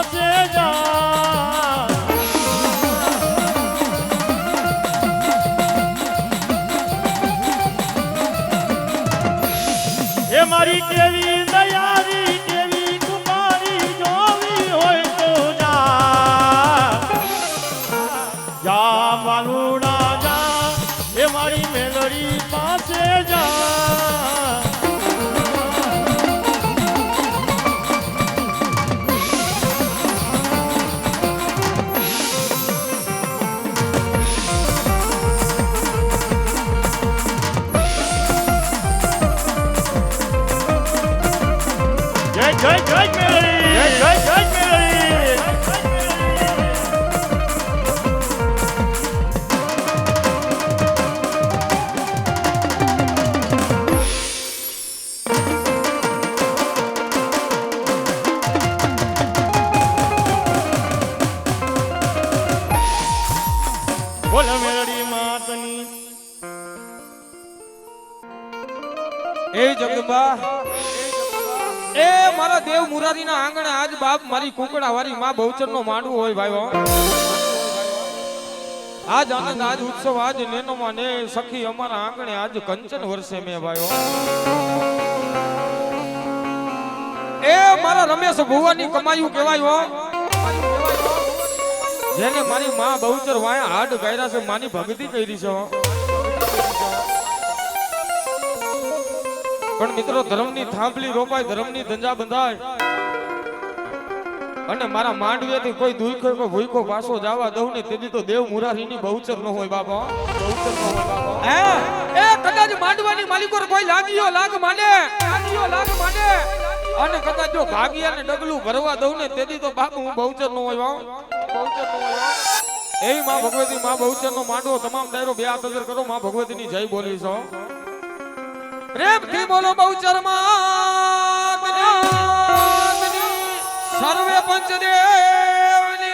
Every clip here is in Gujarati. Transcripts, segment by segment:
પાસે જા એ મારી કેવી દયારી કેવી કુમારી જોવી હોય તો જા માલુડા જા એ મારી મેલડી પાસે જા જય જય મેલડી જય જય મેલડી બોલ મેલડી માતની એ જગદંબા એ મારા દેવ મુરારી ના આંગણે આજ બાપ મારી કુકડા વાળી માં બહુચર નો માંડવું હોય ભાઈઓ આજ આનંદ આજ ઉત્સવ આજ નેનો માં ને સખી અમારા આંગણે આજ કંચન વર્ષે મેં ભાઈઓ એ મારા રમેશ ભુવાની કમાયું કહેવાય જેને મારી માં બહુચર વાયા હાડ ગાયરા છે માની ભક્તિ કરી છે પણ મિત્રો ધર્મની થાંભલી રોપાય ધર્મની ધંજા બંધાય અને મારા માંડવેથી કોઈ દુઈખો કોઈ ભૂઈખો પાછો જવા દઉં ને તેથી તો દેવ મુરારીની બહુચર ન હોય બાપા બહુચર ન હોય બાપા એ કદાચ માંડવાની માલિકો કોઈ લાગીયો લાગ માને અને કદાચ જો ભાગિયાને ડગલું ભરવા દઉં ને તેથી તો બાપ હું બહુચર ન હોય બહુચર ન હોય એવી માં ભગવતી માં બહુચર નો માંડવો તમામ દાયરો બે હાથ અગર કરો માં ભગવતીની જય બોલી છો પ્રેમથી બોલો બહુચર માં સર્વે પંચદેવની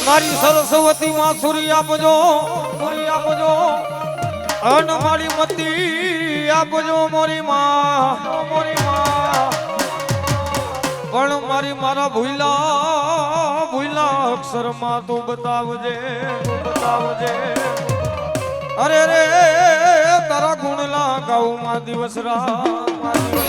મારી સરસ્વતી માં સુરી આપજો અન મારી મતી આપજો મોરી માં પણ મારી મારા ભૂલા અક્ષર માં તું બતાવજે અરે રે તારા ગુણ લાગાઉ માં દિવસ રાત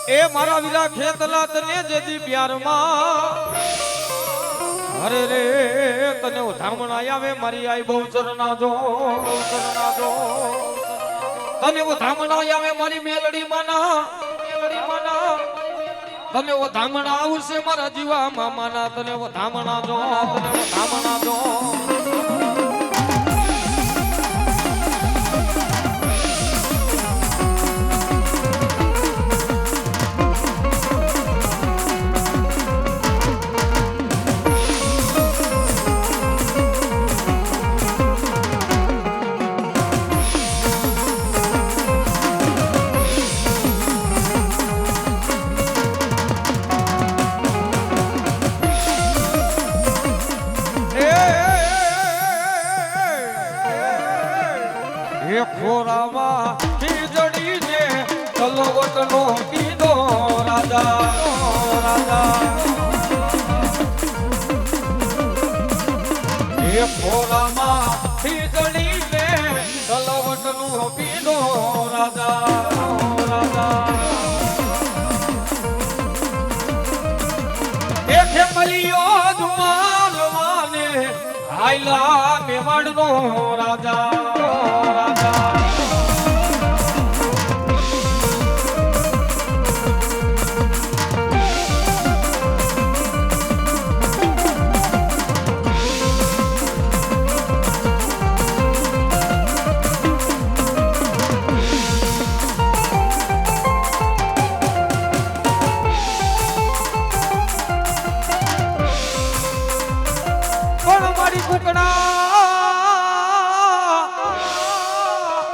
એ મારા વિલા ખેતલા તને જેદી પ્યારમાં અરે રે તને ધામણા આવે મારી આઈ બહુચર ના જો તને ધામણા આવે મારી મેલડી માના તને ધામણા આવશે મારા જીવા મામાના તને ધામણા જો ખોરામાં ખીજડીને તલવટનો કીધો રાજા એ ખોરામાં ખીજડીને મેવાડનું પીડો રાજા રાજા એકે મલિયો જુમાલવાને આયલા મેવાડનો રાજા રાજા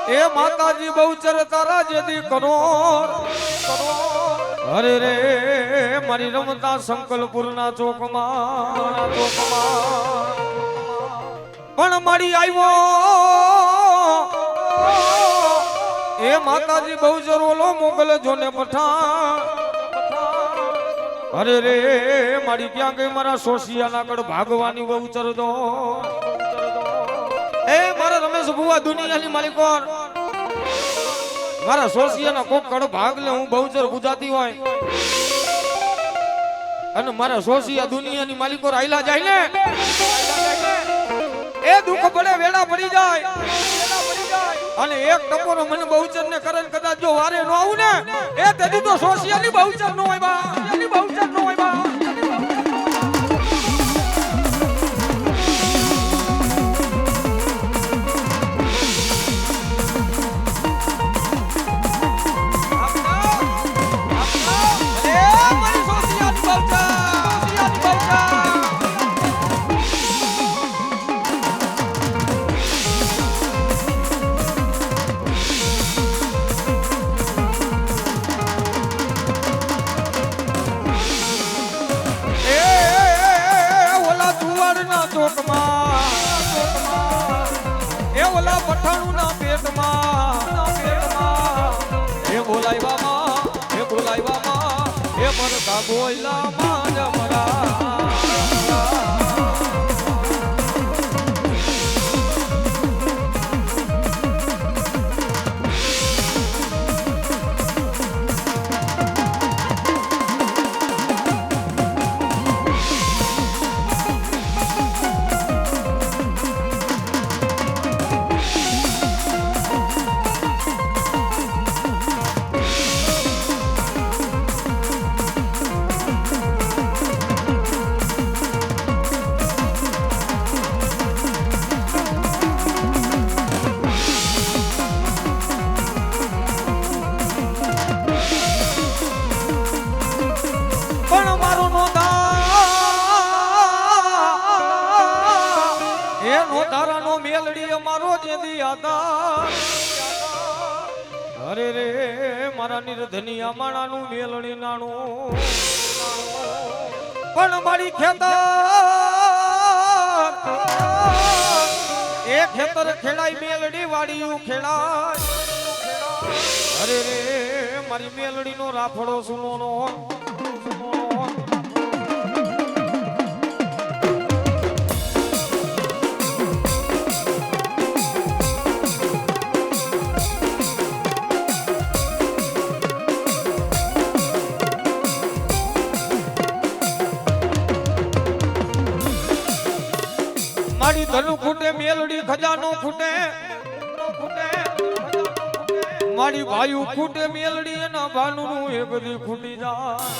એ માતાજી બહુચર તારા જેદી કરો અરે રે મારી રમતા સંકલપુરના ચોકમાં પણ મારી આવ્યો એ માતાજી બહુચર ઓલો મોગલ જોને પઠાણ અરે રે મારી ક્યાં ગઈ મારા સોશિયાના કડ ભાગવાની બહુચર દો એ મારા રમેશ ભુવા દુનિયાની માલિકોર મારા સોશિયાના કોક કડ ભાગ લે હું બહુચર ગુજરાતી હોય અને મારા સોશિયા દુનિયાની માલિકોર આઈલા જાય ને એ દુઃખ પડે વેડા પડી જાય અને એક ટપોરો મને બહુચર ને કરે કદાચ જો વારે ન આવું ને એ તેથી તો સોશિયાની બહુચર નો હોય બા એની બહુચર નો હોય બા એ ઓલા પઠાણું ના પેટમાં એ બોલાવ્યામાં એ મરતા બોયલામાં જમરા અરે રે મારા નિર્ધનિયા માણાનું મેલણી નાણું પણ મારી ખેતર એ ખેતર ખેડાય મેલડી વાડીયું ખેડાય અરે રે મારી મેલડી નો રાફડો સુનો નો મારી ધનુ ખૂટે મેલડી ખજાનો ખૂટે મારી ભાઈ ખૂટે મેલડી એના ભાનું એ બધી ખૂટી જાય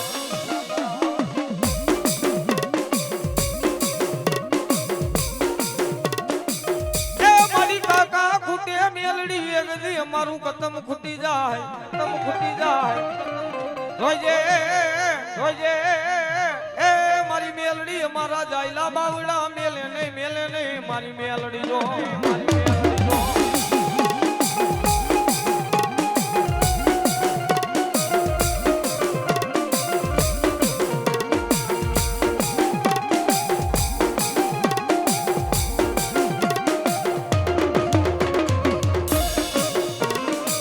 એ મારી કાકા ખૂટે મેલડી એ બધી અમારું કતમ ખૂટી જાય રોજે એ મારી મેલડી અમારા જાયલા બાવડા મેલે નહીં મારી મેલડી જો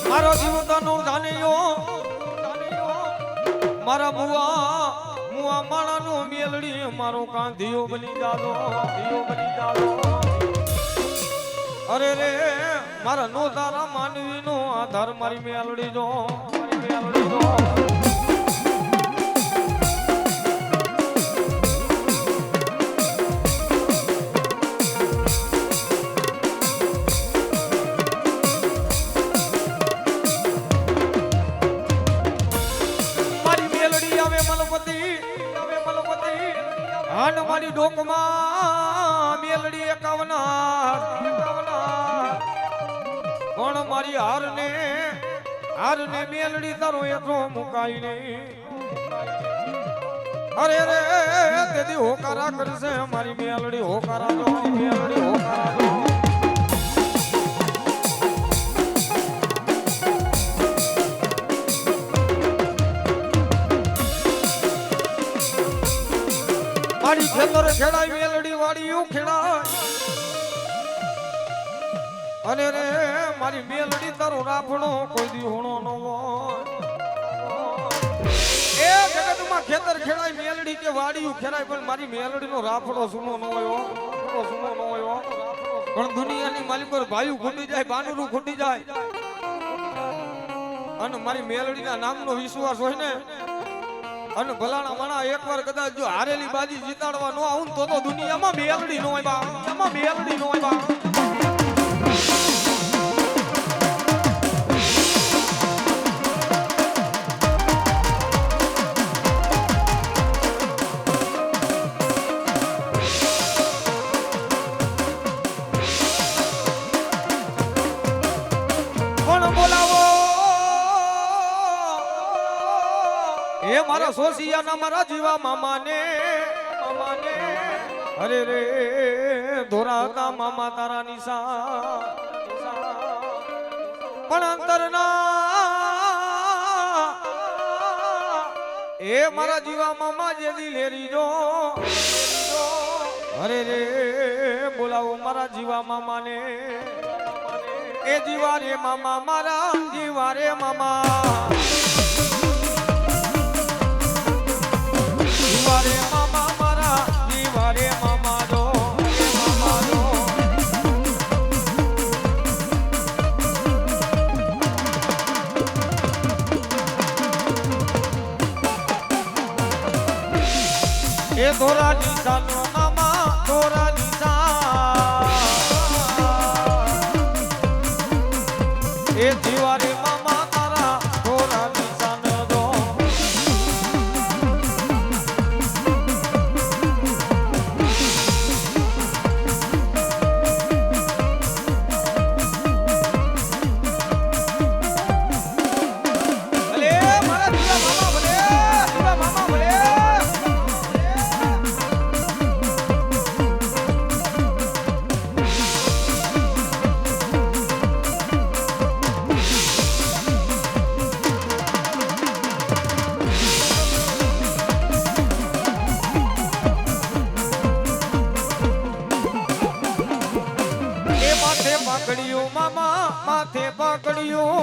મારો જીવતાનો જાણ્યો મારા મુઆ માણાનો મેલડી મારો કાંધિયો બની જાદો અરે રે મારા નો તારા માનવીનો આધાર મારી મેલડી જો મારી મેલડી જો હાન મારી ડોકમાં મેલડી એકાવનાર પણ મારી હારને મેલડી તારો એટલો મુકાઈ નહીં અરે રે તેથી હોકારા કરશે મારી મેલડી હોકારા જો મેલડી હોકારા જો મારી ખેતર ખેડાય મેલડી વાડીયું ખેડાય અને રે મારી મેલડી તારો રાફડો કોઈ દી હોણો ન હોય એ જગતમાં ખેતર ખેડાય મેલડી કે વાડીયું ખેડાય પણ મારી મેલડીનો રાફડો સુનો ન હોય સુનો ન હોય પણ દુનિયાની માલિકો ભાઈઓ ખૂટી જાય બાનુરું ખૂટી જાય અને મારી મેલડીના નામનો વિશ્વાસ હોય ને અને ભલાણા માણા એકવાર કદાચ જો હારેલી બાજી જીતાડવા નો આવું તો દુનિયામાં મેલડી નો હોય બા એમાં મેલડી નો હોય બા કોણ બોલાવો એ મારા સોસિયાના મારા જીવા મામાને અરે રે ધોરાતા મામા તારા નિશા પણ અંતરના એ મારા જીવા મામા જે દિલેરી જો અરે રે બોલાવો મારા જીવા મામાને એ જીવા રે મામા મારા જીવા રે મામા જીવારે મામા મારા જીવારે મામા જો મામા જો એ ધોરા નિશાનો મામા ધોરા નિશા એ જીવારે મામા તારા ધોરા નિશાનો જો માથે પકડ્યું મામા માથે પકડ્યું